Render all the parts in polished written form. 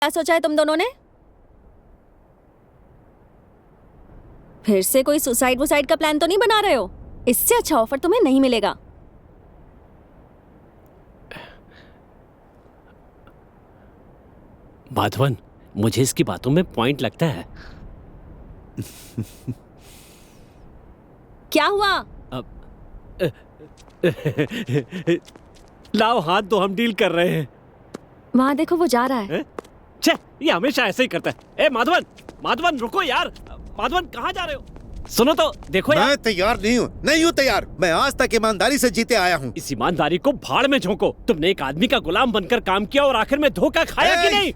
क्या सोचा है तुम दोनों ने? फिर से कोई सुसाइड वुसाइड का प्लान तो नहीं बना रहे हो? इससे अच्छा ऑफर तुम्हें नहीं मिलेगा। माधवन, मुझे इसकी बातों में पॉइंट लगता है। क्या हुआ? लाओ हाथ दो, हम डील कर रहे हैं। वहाँ देखो, वो जा रहा है। छे, ये हमेशा ऐसे ही करता है। ए माधवन, माधवन रुको यार। माधवन कहाँ जा रहे हो? सुनो तो, देखो यार। मैं तैयार नहीं हूँ तैयार। मैं आज तक ईमानदारी से जीते आया हूँ। इस ईमानदारी को भाड़ में झोंको। तुमने एक आदमी का गुलाम बनकर काम किया और आखिर में धोखा खाया कि नहीं?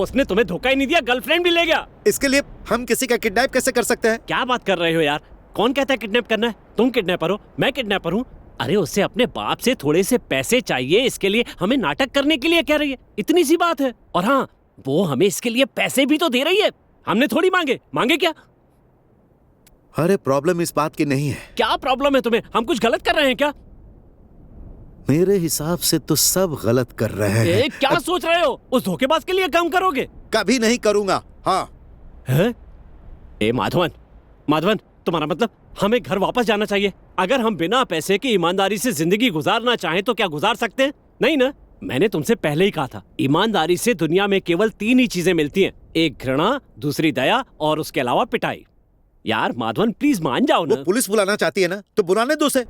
उसने तुम्हें धोखा ही नहीं दिया, गर्लफ्रेंड भी ले गया। इसके लिए हम किसी का किडनैप कैसे कर सकते हैं? क्या बात कर रहे हो यार? कौन कहता है किडनैप करना है? तुम किडनैपर हो, मैं किडनैपर हूँ। अरे उससे अपने बाप से थोड़े से पैसे चाहिए, इसके लिए हमें नाटक करने के लिए कह रही है। इतनी सी बात है। और हाँ, वो हमें इसके लिए पैसे भी तो दे रही है। हमने थोड़ी मांगे क्या? अरे प्रॉब्लम इस बात की नहीं है। क्या प्रॉब्लम है तुम्हें? हम कुछ गलत कर रहे हैं क्या? मेरे हिसाब से तो सब गलत कर रहे हैं। क्या सोच रहे हो? उस धोखेबाज के लिए काम करोगे? कभी नहीं करूंगा। हाँ। है? ए माधवन, तुम्हारा मतलब हमें घर वापस जाना चाहिए? अगर हम बिना पैसे की ईमानदारी से जिंदगी गुजारना चाहें तो क्या गुजार सकते हैं? नहीं ना? मैंने तुमसे पहले ही कहा था, ईमानदारी से दुनिया में केवल 3 ही चीजें मिलती हैं। एक घृणा, दूसरी दया और उसके अलावा पिटाई। यार माधवन प्लीज मान जाओ ना। वो पुलिस बुलाना चाहती है ना, तो बुलाने दो उसे।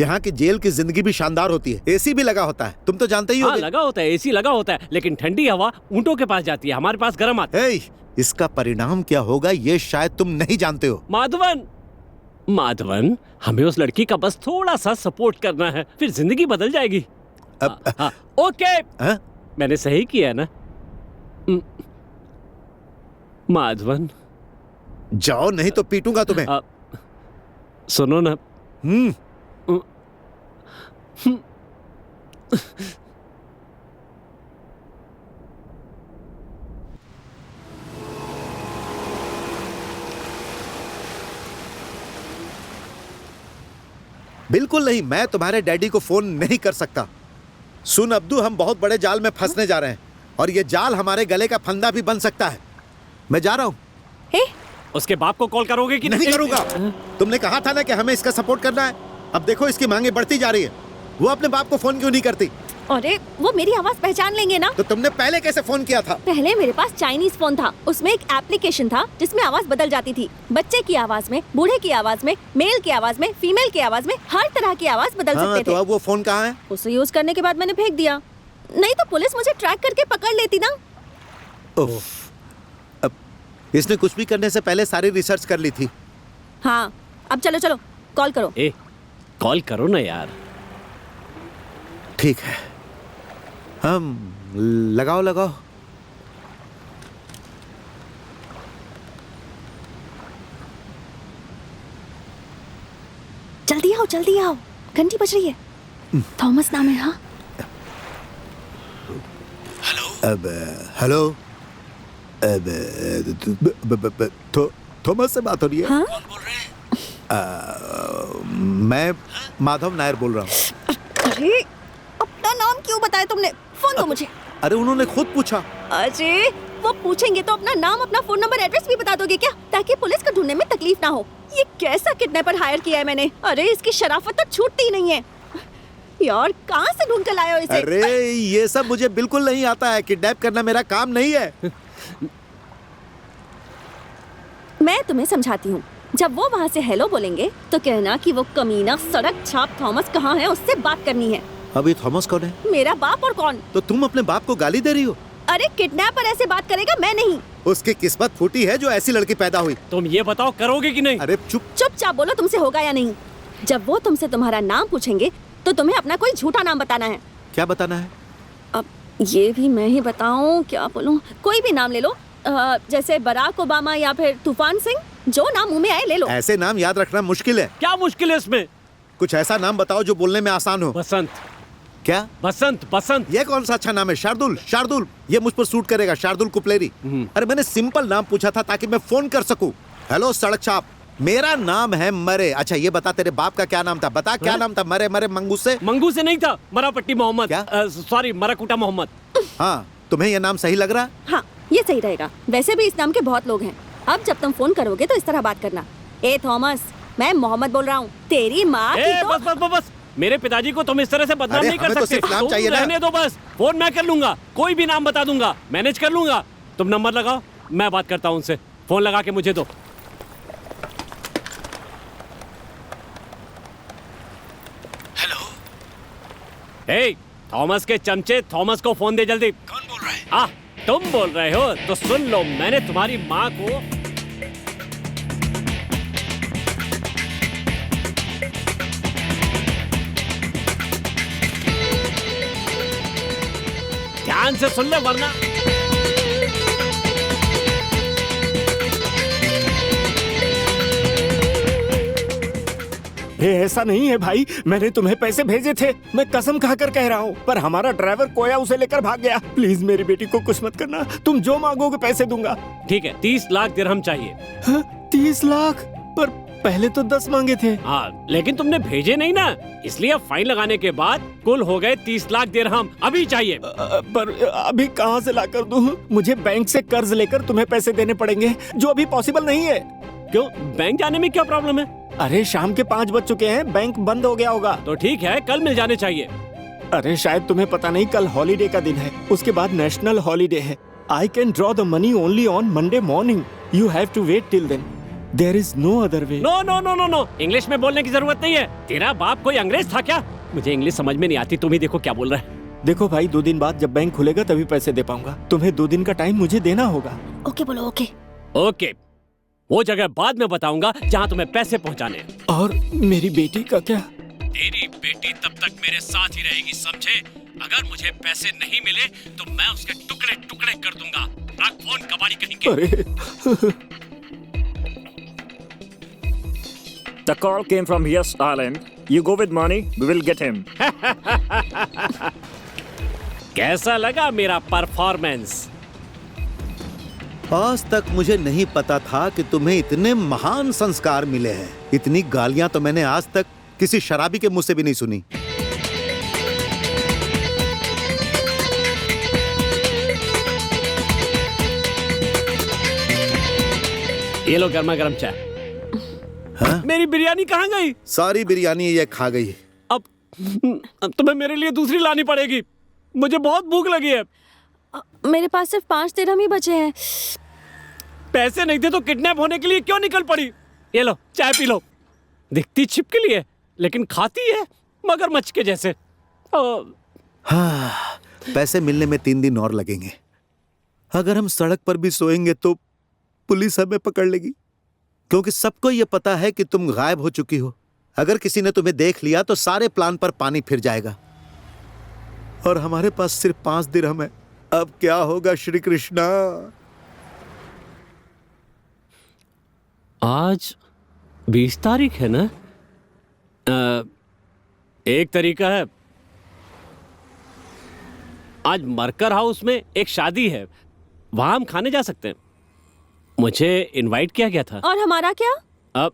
यहाँ की जेल की जिंदगी भी शानदार होती है। एसी भी लगा होता है, तुम तो जानते ही हो। लगा होता है, एसी लगा होता है, लेकिन ठंडी हवा ऊंटों के पास जाती है, हमारे पास गर्म आती है। इसका परिणाम क्या होगा ये शायद तुम नहीं जानते हो। माधवन, हमें उस लड़की का बस थोड़ा सा सपोर्ट करना है, फिर जिंदगी बदल जाएगी। ओके। मैंने सही किया ना? माधवन जाओ, नहीं तो पीटूंगा तुम्हें। सुनो ना। बिल्कुल नहीं, मैं तुम्हारे डैडी को फोन नहीं कर सकता। सुन अब्दू, हम बहुत बड़े जाल में फंसने जा रहे हैं और ये जाल हमारे गले का फंदा भी बन सकता है। मैं जा रहा हूँ। उसके बाप को कॉल करोगे कि नहीं? करूंगा। तुमने कहा था ना कि हमें इसका सपोर्ट करना है। अब देखो इसकी मांगे बढ़ती जा रही है। वो अपने बाप को फोन क्यों नहीं करती? अरे वो मेरी आवाज पहचान लेंगे ना। तो तुमने पहले कैसे फोन किया था? पहले मेरे पास चाइनीज फोन था, उसमें एक एप्लीकेशन था जिसमें आवाज बदल जाती थी। बच्चे की आवाज में, बूढ़े की आवाज में, मेल की आवाज में, फीमेल की आवाज में, हर तरह की आवाज बदल सकते थे। तो अब वो फोन कहाँ है? उसे यूज करने के बाद मैंने फेंक दिया। नहीं तो पुलिस मुझे ट्रैक करके पकड़ लेती ना। अब इसने कुछ भी करने से पहले सारी रिसर्च कर ली थी। हाँ, अब चलो कॉल करो। कॉल करो ना यार। ठीक है, हम लगाओ। जल्दी आओ, घंटी बज रही है। थॉमस नाम है। हाँ हेलो। थॉमस से बात हो रही है? हाँ? कौन बोल रहे हैं? मैं माधव नायर बोल रहा हूँ। अरे अपना नाम क्यों बताया तुमने? फोन दो मुझे। अरे उन्होंने खुद पूछा। अरे वो पूछेंगे तो अपना नाम, अपना फोन नंबर, एड्रेस भी बता दोगे क्या, ताकि पुलिस को ढूंढने में तकलीफ ना हो। ये कैसा किडनैपर हायर किया है मैंने? अरे इसकी शराफत तो छूटती नहीं है यार। कहाँ से ढूंढ कर लाए हो इसे? अरे ये सब मुझे बिल्कुल नहीं आता है। किडनैप करना मेरा काम नहीं है। मैं तुम्हें समझाती हूँ। जब वो वहाँ से हेलो बोलेंगे तो कहना कि वो कमीना सड़क छाप थॉमस कहाँ है, उससे बात करनी है। अभी थॉमस कौन है? मेरा बाप। और कौन? तो तुम अपने बाप को गाली दे रही हो? अरे किडनैपर ऐसे बात करेगा, मैं नहीं। उसकी किस्मत फूटी है जो ऐसी लड़की पैदा हुई। तुम ये बताओ करोगे कि नहीं? अरे चुपचाप बोलो, तुमसे होगा या नहीं। जब वो तुमसे तुम्हारा नाम पूछेंगे तो तुम्हें अपना कोई झूठा नाम बताना है। क्या बताना है? अब ये भी मैं ही बताऊं? क्या बोलूं? कोई भी नाम ले लो, जैसे बराक ओबामा या फिर तूफान सिंह। जो नाम मुंह में आए ले लो। ऐसे नाम याद रखना मुश्किल है। क्या मुश्किल है इसमें? कुछ ऐसा नाम बताओ जो बोलने में आसान हो। बसंत। क्या? बसंत। ये कौन सा अच्छा नाम है? शार्दुल। ये मुझ पर सूट करेगा, शार्दुल कुपलेरी। अरे मैंने सिंपल नाम पूछा था ताकि मैं फोन कर सकूं। हेलो सड़क छाप, मेरा नाम है मरे। अच्छा ये बता, तेरे बाप का क्या नाम था? बता क्या नाम था? मरे मंगू से नहीं था, मरापट्टी मोहम्मद। क्या? सॉरी, मराकुटा मोहम्मद। हाँ तुम्हें यह नाम सही लग रहा? हाँ, ये सही रहेगा। वैसे भी इस नाम के बहुत लोग हैं। अब जब तुम फोन करोगे तो इस तरह बात करना। ए थॉमस, मैं मोहम्मद बोल रहा हूँ। तेरी माँ की तो... बस बस बस बस, मेरे पिताजी को तुम इस तरह से बदनाम अरे, नहीं कर हमें तो सकते। सिर्फ नाम चाहिए ना। रहने दो बस, फोन मैं कर लूंगा, कोई भी नाम बता दूंगा, मैनेज कर लूंगा। तुम नंबर लगाओ, मैं बात करता हूँ उनसे। फोन लगा के मुझे दो। हेलो, हे थॉमस के चमचे, थॉमस को फोन दे जल्दी। कौन बोल रहा है? आ, तुम बोल रहे हो तो सुन लो, मैंने तुम्हारी माँ को... ध्यान से सुन ले वरना... ये ऐसा नहीं है भाई, मैंने तुम्हें पैसे भेजे थे, मैं कसम खाकर कह रहा हूँ, पर हमारा ड्राइवर कोया उसे लेकर भाग गया। प्लीज मेरी बेटी को कुछ मत करना, तुम जो मांगोगे पैसे दूंगा। ठीक है, 30 लाख दिरहम चाहिए। हाँ, 30 लाख? पर पहले तो 10 मांगे थे। हाँ, लेकिन तुमने भेजे नहीं ना, इसलिए फाइन लगाने के बाद कुल हो गए 30 लाख दिरहम। अभी चाहिए। पर अभी कहाँ से ला कर दूँ? मुझे बैंक से कर्ज लेकर तुम्हें पैसे देने पड़ेंगे, जो अभी पॉसिबल नहीं है। क्यों, बैंक जाने में क्या प्रॉब्लम है? अरे शाम के 5 बज चुके हैं, बैंक बंद हो गया होगा। तो ठीक है, कल मिल जाने चाहिए। अरे शायद तुम्हें पता नहीं, कल हॉलीडे का दिन है, उसके बाद नेशनल हॉलीडे है। I can draw the money only on Monday morning. You have to wait till then. There is no other way. No no no no no, English में बोलने की जरूरत नहीं है। तेरा बाप कोई अंग्रेज था क्या? मुझे इंग्लिश समझ में नहीं आती, तुम ही देखो क्या बोल रहा है। देखो भाई, 2 दिन बाद जब बैंक खुलेगा तभी पैसे दे पाऊंगा। तुम्हें 2 दिन का टाइम मुझे देना होगा। ओके बोलो, ओके। ओके, वो जगह बाद में बताऊंगा जहाँ तुम्हें पैसे पहुँचाने हैं। और मेरी बेटी का क्या? तेरी बेटी तब तक मेरे साथ ही रहेगी, समझे? अगर मुझे पैसे नहीं मिले तो मैं उसके टुकड़े टुकड़े कर दूंगा। रख फोन, कबाड़ी कहेंगे। अरे The call came from Yes Island. You go with money, we will get him. कैसा लगा मेरा परफॉर्मेंस? आज तक मुझे नहीं पता था कि तुम्हें इतने महान संस्कार मिले हैं। इतनी गालियां तो मैंने आज तक किसी शराबी के मुंह से भी नहीं सुनी। ये लो गर्मा गर्म चाय। हाँ? मेरी बिरयानी कहाँ गई? सारी बिरयानी ये खा गई। अब तुम्हें मेरे लिए दूसरी लानी पड़ेगी, मुझे बहुत भूख लगी है। मेरे पास सिर्फ 5 दिरहम ही बचे हैं। पैसे नहीं थे तो किडनैप होने के लिए क्यों निकल पड़ी? ये लो चाय पी लो। दिखती छिपकली है लेकिन खाती है मगरमच्छ के जैसे। हाँ, पैसे मिलने में 3 दिन और लगेंगे। अगर हम सड़क पर भी सोएंगे तो पुलिस हमें पकड़ लेगी, क्योंकि सबको ये पता है कि तुम गायब हो चुकी हो। अगर किसी ने तुम्हें देख लिया तो सारे प्लान पर पानी फिर जाएगा। और हमारे पास सिर्फ 5 दिरहम है। अब क्या होगा श्री कृष्णा? आज 20 तारीख है ना? एक तरीका है, आज मरकर हाउस में एक शादी है, वहां हम खाने जा सकते हैं। मुझे इनवाइट किया गया था। और हमारा क्या? अब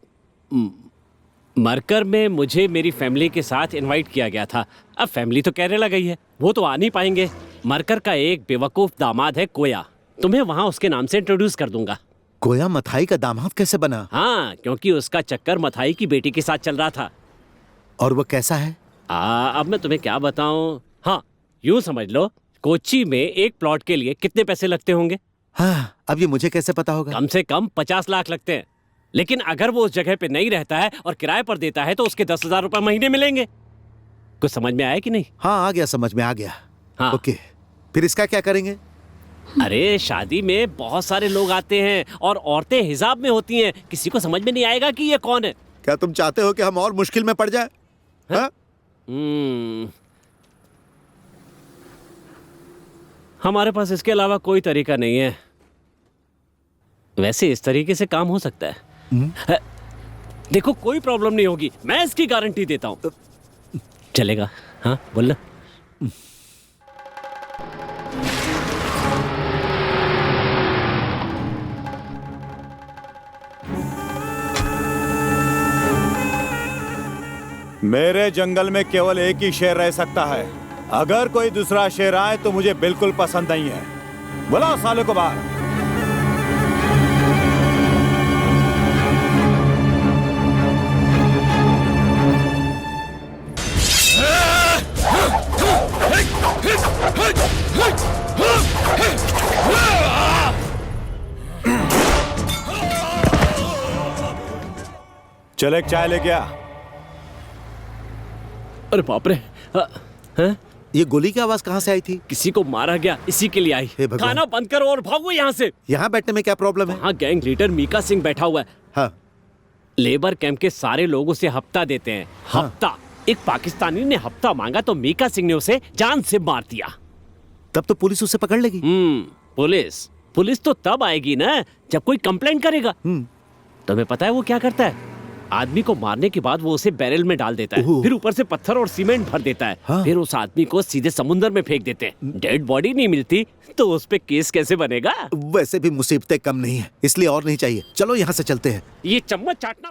मरकर में मुझे मेरी फैमिली के साथ इनवाइट किया गया था। अब फैमिली तो केरला गई है, वो तो आ नहीं पाएंगे। मरकर का एक बेवकूफ दामाद है कोया, तुम्हें वहां उसके नाम से इंट्रोड्यूस कर दूंगा। कोया मथाई का दामाद कैसे बना? हाँ, क्योंकि उसका चक्कर मथाई की बेटी के साथ चल रहा था। और वो कैसा है? अब मैं तुम्हें क्या बताऊं। हाँ, यूं समझ लो, कोच्चि में एक प्लॉट के लिए कितने पैसे लगते होंगे? हाँ, अब ये मुझे कैसे पता होगा? कम से कम 50 लाख लगते हैं। लेकिन अगर वो उस जगह पे नहीं रहता है और किराए पर देता है तो उसके 10,000 रुपए महीने मिलेंगे। कुछ समझ में आया कि नहीं? हाँ, आ गया, समझ में आ गया। हाँ। ओके, फिर इसका क्या करेंगे? अरे शादी में बहुत सारे लोग आते हैं और औरतें हिजाब में होती हैं, किसी को समझ में नहीं आएगा कि ये कौन है। क्या तुम चाहते हो कि हम और मुश्किल में पड़ जाए? हाँ? हमारे पास इसके अलावा कोई तरीका नहीं है। वैसे इस तरीके से काम हो सकता है। देखो, कोई प्रॉब्लम नहीं होगी, मैं इसकी गारंटी देता हूं। चलेगा? हाँ बोल। मेरे जंगल में केवल एक ही शेर रह सकता है, अगर कोई दूसरा शेर आए तो मुझे बिल्कुल पसंद नहीं है। बुलाओ साले को बाहर। चल एक चाय लेके आ। अरे बाप रे, हैं? ये गोली की आवाज कहाँ से आई थी? किसी को मारा गया, इसी के लिए आई। हे भगवान। खाना बंद करो और भागो यहाँ से। यहाँ बैठने में क्या प्रॉब्लम है? वहाँ गैंग लीडर मीका सिंह बैठा हुआ है। हाँ, लेबर कैंप के सारे लोग उसे हफ्ता देते हैं। हाँ। हफ्ता। एक पाकिस्तानी ने हफ्ता मांगा तो मीका सिंह ने उसे जान से मार दिया। तब तो पुलिस उसे पकड़ लेगी। पुलिस तो तब आएगी ना जब कोई कंप्लेंट करेगा। तुम्हें पता है वो क्या करता है? आदमी को मारने के बाद वो उसे बैरल में डाल देता है, ओह। फिर ऊपर से पत्थर और सीमेंट भर देता है। हाँ। फिर उस आदमी को सीधे समुद्र में फेंक देते हैं। डेड बॉडी नहीं मिलती तो उस पे केस कैसे बनेगा? वैसे भी मुसीबतें कम नहीं है, इसलिए और नहीं चाहिए। चलो यहाँ से चलते हैं। ये चम्मच चाटना